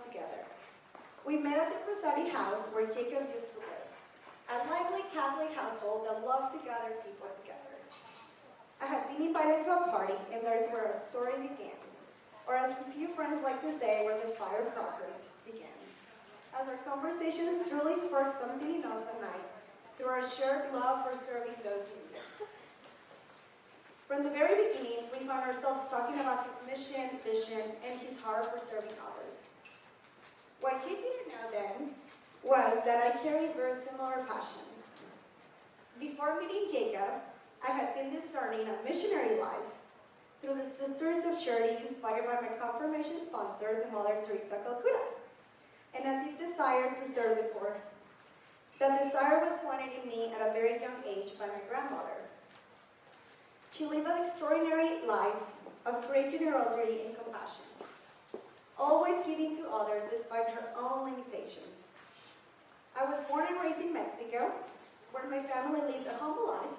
us together. We met at the Cruzati house where Jacob used to live, a lively Catholic household that loved to gather people together. I had been invited to a party, and there's where our story began, or as a few friends like to say, where the firecrackers began. As our conversations truly sparked something in us that night, through our shared love for serving those in need. From the very beginning, we found ourselves talking about his mission, vision, and his heart for serving others. What he didn't know then was that I carry a very similar passion. Before meeting Jacob, I had been discerning a missionary life through the Sisters of Charity inspired by my confirmation sponsor, the Mother Teresa of Calcutta, and a deep desire to serve the poor. That desire was planted in me at a very young age by my grandmother. She lived an extraordinary life of great generosity and compassion, always giving to others despite her own limitations. I was born and raised in Mexico, where my family lived a humble life.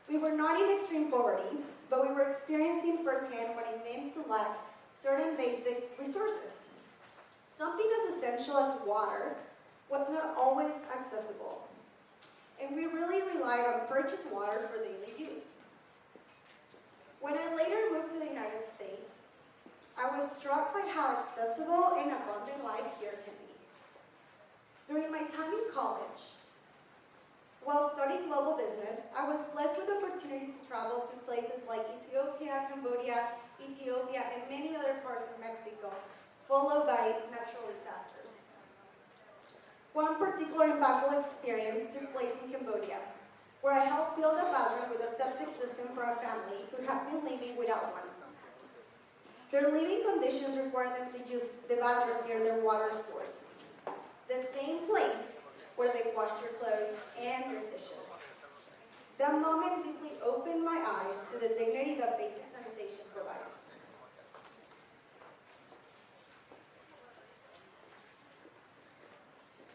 We were not in extreme poverty, but we were experiencing firsthand what it meant to lack certain basic resources. Something as essential as water was not always accessible, and we really relied on purchased water for daily use. When I later moved to the United States, I was struck by how accessible and abundant life here can be. During my time in college, while studying global business, I was blessed with opportunities to travel to places like Ethiopia, Cambodia, and many other parts of Mexico, followed by natural disasters. One particular impactful experience took place in Cambodia, where I helped build a bathroom with a septic system for a family who had been living without one. Their living conditions required them to use the bathroom near their water source, the same place where they wash their clothes and their dishes. That moment deeply opened my eyes to the dignity that basic sanitation provides.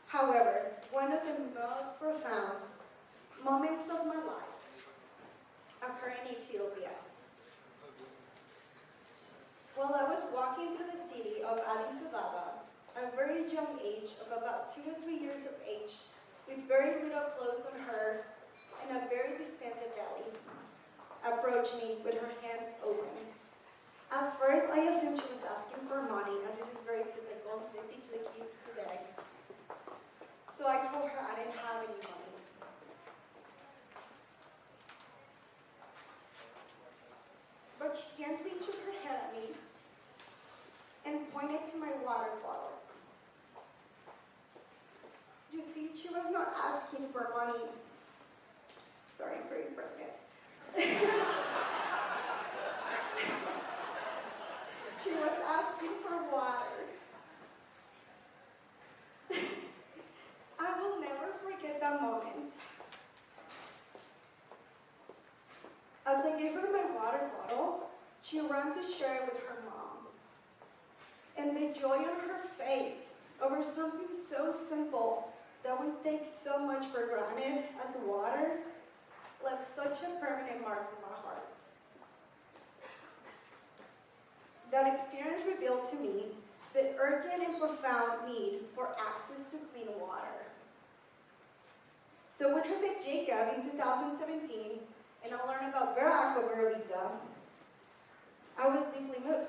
However, one of the most profound moments of my life occurred in Ethiopia. While I was walking through the city of Addis Ababa, at a very young age of about 2 to 3 years of age, with very little clothes on her and a very distended belly, approached me with her hands open. At first, I assumed she was asking for money, and this is very typical. They teach the kids to beg. So I told her I didn't have any money. But she gently shook her head at me and pointed to my water bottle. You see, she was not asking for money. Sorry, I'm very pregnant. She was asking for water. I will never forget that moment. As I gave her my water bottle, she ran to share it with her mom. And the joy on her face over something so simple that we take so much for granted as water left such a permanent mark in my heart. That experience revealed to me the urgent and profound need for access to clean water. So when I met Jacob in 2017, and I learned about Vera, Aqua, Vita, I was deeply moved.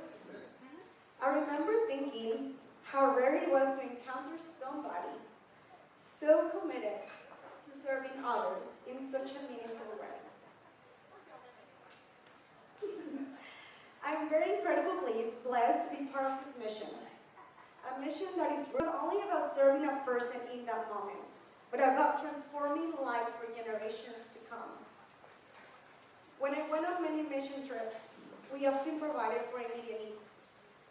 I remember thinking how rare it was to encounter somebody so committed to serving others in such a meaningful way. I'm very incredibly blessed to be part of this mission. A mission that is not only about serving a person in that moment, but about transforming lives for generations to come. When I went on many mission trips, we often provided for immediate needs.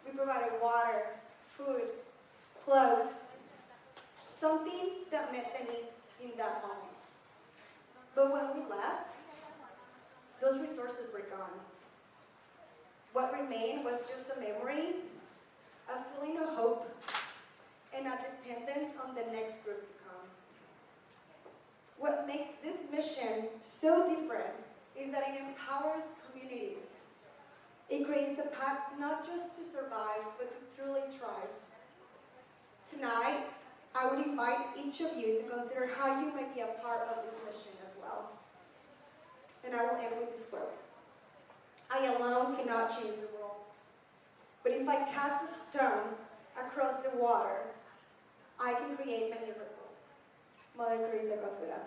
We provided water, food, clothes, something that met the needs in that moment. But when we left, those resources were gone. What remained was just a memory, a feeling of hope, and a dependence on the next group to come. What makes this mission so different is that it empowers communities. It creates a path not just to survive, but to truly thrive. Tonight, I would invite each of you to consider how you might be a part of this mission as well. And I will end with this quote. I alone cannot change the world, but if I cast a stone across the water, I can create many ripples. Mother Teresa Calcutta.